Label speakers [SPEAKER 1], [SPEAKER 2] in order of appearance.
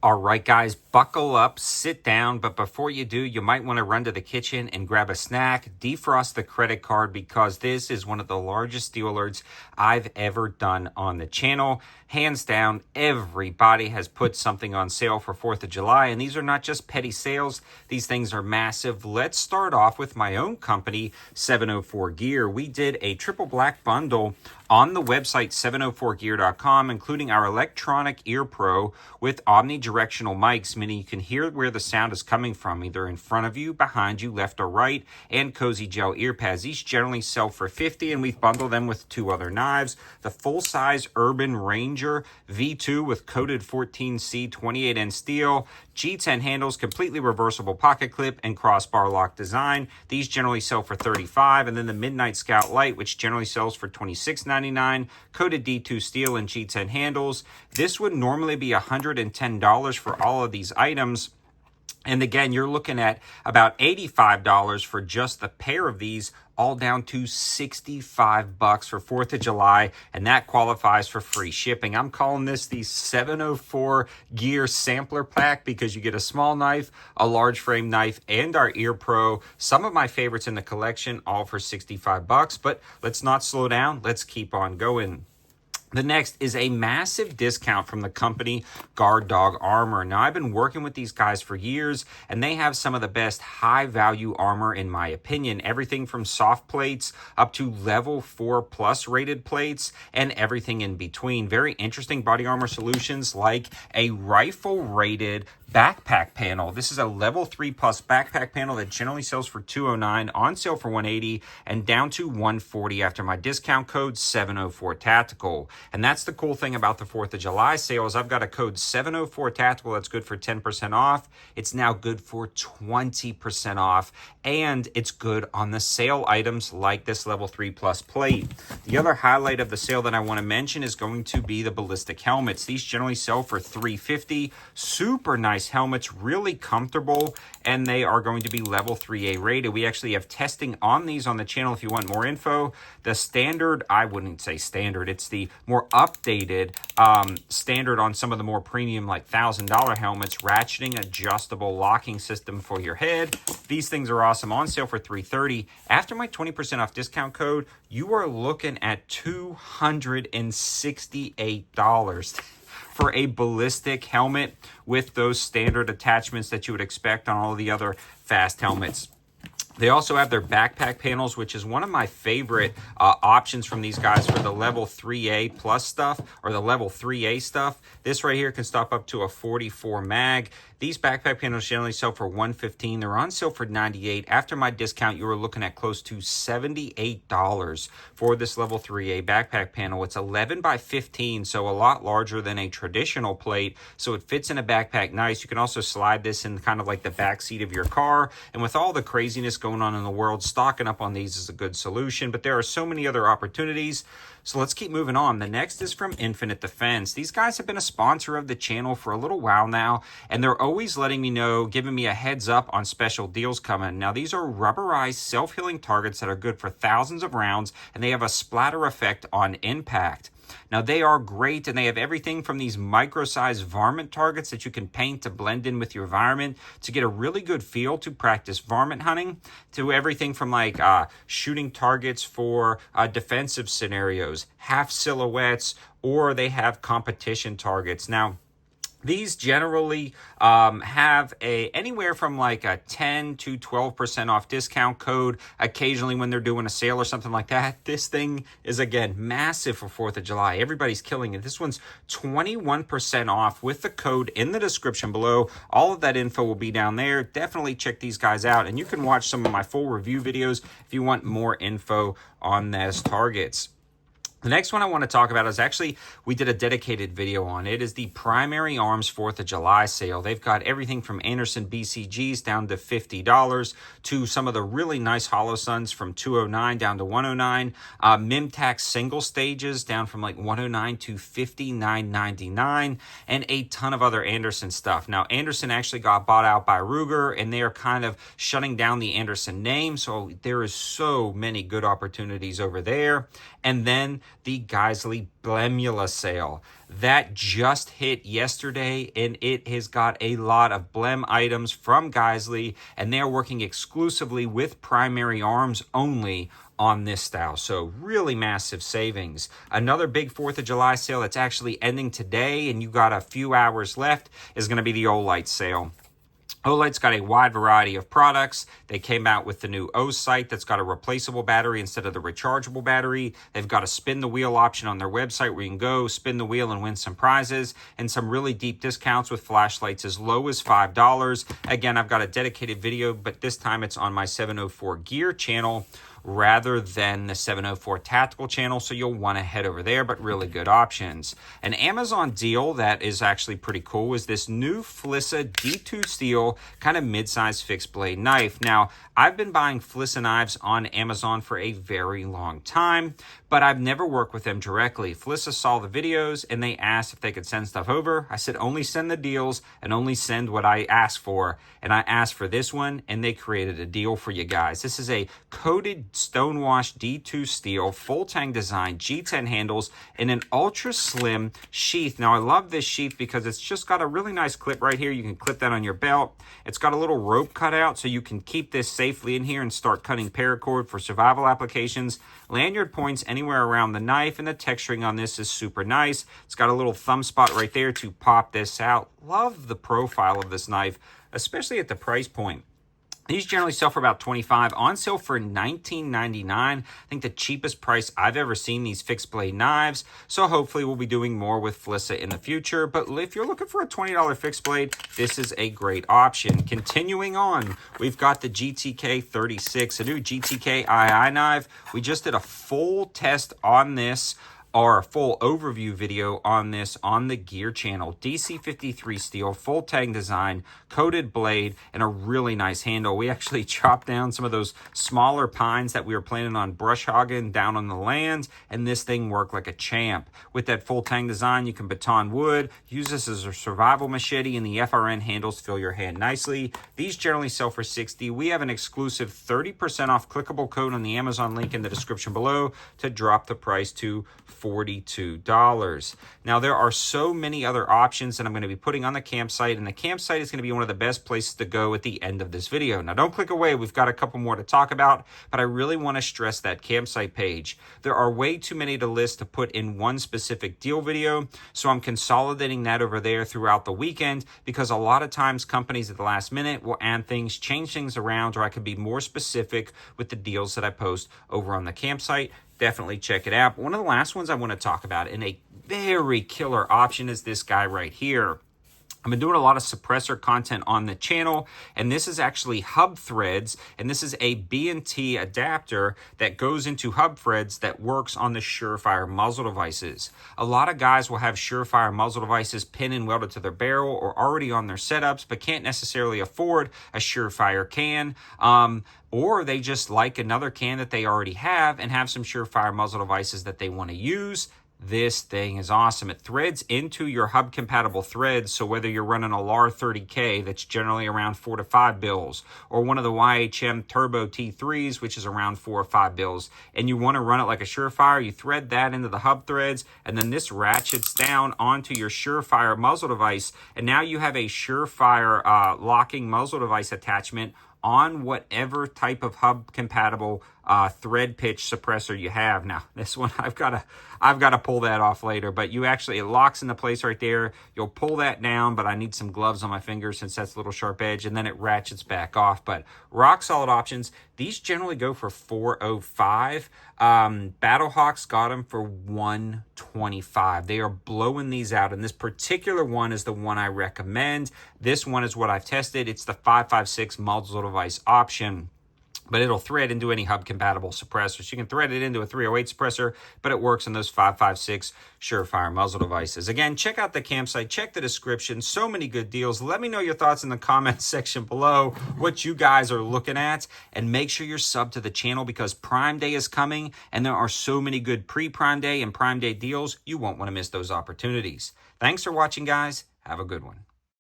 [SPEAKER 1] All right, guys, buckle up, sit down. But before you do, you might want to run to the kitchen and grab a snack, defrost the credit card, because this is one of the largest deal alerts I've ever done on the channel. Hands down, everybody has put something on sale for 4th of July, and these are not just petty sales. These things are massive. Let's start off with my own company, 704 Gear. We did a triple black bundle on the website 704gear.com, including our electronic ear pro with omnidirectional mics, meaning you can hear where the sound is coming from, either in front of you, behind you, left or right, and cozy gel ear pads. Each generally sell for $50, and we've bundled them with two other knives. The full-size Urban Ranger V2 with coated 14C 28N steel, G10 handles, completely reversible pocket clip, and crossbar lock design. These generally sell for $35, and then the Midnight Scout Light, which generally sells for $26.99, coated D2 steel and G10 handles. This would normally be $110 for all of these items. And again, you're looking at about $85 for just the pair of these, all down to $65 for 4th of July, and that qualifies for free shipping. I'm calling this the 704 Gear Sampler Pack because you get a small knife, a large frame knife, and our Ear Pro. Some of my favorites in the collection, all for $65, but let's not slow down. Let's keep on going. The next is a massive discount from the company Guard Dog Armor. Now, I've been working with these guys for years, and they have some of the best high-value armor, in my opinion. Everything from soft plates up to level 4+ rated plates and everything in between. Very interesting body armor solutions like a rifle-rated backpack panel. This is a level 3+ backpack panel that generally sells for $209, on sale for $180, and down to $140 after my discount code 704 Tactical. And that's the cool thing about the 4th of July sale is I've got a code 704 Tactical that's good for 10% off. It's now good for 20% off, and it's good on the sale items like this level 3+ plate. The other highlight of the sale that I want to mention is going to be the ballistic helmets. These generally sell for $350. Super nice helmets, really comfortable, and they are going to be level 3A rated. We actually have testing on these on the channel if you want more info. The standard, I wouldn't say standard, it's the more updated standard on some of the more premium, like $1,000 helmets, ratcheting adjustable locking system for your head. These things are awesome, on sale for $330. After my 20% off discount code, you are looking at $268 for a ballistic helmet with those standard attachments that you would expect on all of the other fast helmets. They also have their backpack panels, which is one of my favorite options from these guys for the level 3A plus stuff, or the level 3A stuff. This right here can stop up to a 44 mag. These backpack panels generally sell for $115. They're on sale for $98. After my discount, you were looking at close to $78 for this level 3A backpack panel. It's 11 by 15, so a lot larger than a traditional plate, so it fits in a backpack nice. You can also slide this in kind of like the back seat of your car, and with all the craziness going on in the world, stocking up on these is a good solution, but there are so many other opportunities. So let's keep moving on. The next is from Infinite Defense. These guys have been a sponsor of the channel for a little while now, and they're always letting me know, giving me a heads up on special deals coming. Now, these are rubberized self-healing targets that are good for thousands of rounds, and they have a splatter effect on impact. Now, they are great, and they have everything from these micro-sized varmint targets that you can paint to blend in with your environment to get a really good feel to practice varmint hunting, to everything from like shooting targets for defensive scenarios, half silhouettes, or they have competition targets. Now, these generally have anywhere from like a 10 to 12% off discount code. Occasionally when they're doing a sale or something like that. This thing is, again, massive for 4th of July. Everybody's killing it. This one's 21% off with the code in the description below. All of that info will be down there. Definitely check these guys out. And you can watch some of my full review videos if you want more info on those targets. The next one I want to talk about is actually, we did a dedicated video on it, is the Primary Arms 4th of July sale. They've got everything from Anderson BCGs down to $50 to some of the really nice Holosuns from $209 down to $109. Mimtac single stages down from like $109 to $59.99, and a ton of other Anderson stuff. Now, Anderson actually got bought out by Ruger, and they are kind of shutting down the Anderson name, so there is so many good opportunities over there. And then the Geisley Blemula sale. That just hit yesterday, and it has got a lot of Blem items from Geisley, and they're working exclusively with primary arms only on this style. So really massive savings. Another big 4th of July sale that's actually ending today, and you got a few hours left, is going to be the Oite sale. Oite's got a wide variety of products. They came out with the new Oite that's got a replaceable battery instead of the rechargeable battery. They've got a spin the wheel option on their website where you can go spin the wheel and win some prizes, and some really deep discounts with flashlights as low as $5. Again, I've got a dedicated video, but this time it's on my 704 Gear channel rather than the 704 Tactical channel, so you'll want to head over there, but really good options. An Amazon deal that is actually pretty cool is this new Fissa D2 steel kind of mid-sized fixed blade knife. Now, I've been buying Fissa knives on Amazon for a very long time, but I've never worked with them directly. Fissa saw the videos and they asked if they could send stuff over. I said, only send the deals and only send what I asked for. And I asked for this one, and they created a deal for you guys. This is a coated stonewashed D2 steel, full tang design, G10 handles, and an ultra slim sheath. Now, I love this sheath because it's just got a really nice clip right here. You can clip that on your belt. It's got a little rope cut out so you can keep this safely in here and start cutting paracord for survival applications. Lanyard points anywhere around the knife, and the texturing on this is super nice. It's got a little thumb spot right there to pop this out. Love the profile of this knife, especially at the price point. These generally sell for about $25, on sale for $19.99. I think the cheapest price I've ever seen these fixed blade knives. So hopefully we'll be doing more with Fissa in the future. But if you're looking for a $20 fixed blade, this is a great option. Continuing on, we've got the GTK 36, a new GTK II knife. We just did a full test on this, or a full overview video on this on the Gear channel. DC53 steel, full tang design, coated blade, and a really nice handle. We actually chopped down some of those smaller pines that we were planning on brush hogging down on the land, and this thing worked like a champ. With that full tang design, you can baton wood, use this as a survival machete, and the FRN handles fill your hand nicely. These generally sell for $60. We have an exclusive 30% off clickable code on the Amazon link in the description below to drop the price to $42. Now, there are so many other options that I'm going to be putting on the campsite, and the campsite is going to be one of the best places to go at the end of this video. Now, don't click away. We've got a couple more to talk about, but I really want to stress that campsite page. There are way too many to list to put in one specific deal video, so I'm consolidating that over there throughout the weekend, because a lot of times companies at the last minute will add things, change things around, or I can be more specific with the deals that I post over on the campsite. Definitely check it out. One of the last ones I want to talk about, and a very killer option, is this guy right here. I've been doing a lot of suppressor content on the channel, and this is actually hub threads, and this is a B&T adapter that goes into hub threads that works on the Surefire muzzle devices. A lot of guys will have Surefire muzzle devices pinned and welded to their barrel or already on their setups, but can't necessarily afford a Surefire can. Or they just like another can that they already have and have some Surefire muzzle devices that they want to use. This thing is awesome. It threads into your hub compatible threads. So whether you're running a LAR 30K that's generally around 4 to 5 bills, or one of the YHM Turbo T3s, which is around 4 or 5 bills, and you want to run it like a Surefire, you thread that into the hub threads, and then this ratchets down onto your Surefire muzzle device. And now you have a Surefire locking muzzle device attachment on whatever type of hub compatible thread pitch suppressor you have. Now, this one I've got to pull that off later, but it locks into place right there. You'll pull that down, but I need some gloves on my fingers since that's a little sharp edge, and then it ratchets back off. But rock solid options. These generally go for $405. Battlehawk's got them for $125. They are blowing these out, and this particular one is the one I recommend. This one is what I've tested. It's the 5.56 muzzle device option, but it'll thread into any hub-compatible suppressors. You can thread it into a 308 suppressor, but it works on those 5.56 Surefire muzzle devices. Again, check out the campsite. Check the description. So many good deals. Let me know your thoughts in the comments section below, what you guys are looking at, and make sure you're subbed to the channel because Prime Day is coming, and there are so many good pre-Prime Day and Prime Day deals. You won't want to miss those opportunities. Thanks for watching, guys. Have a good one.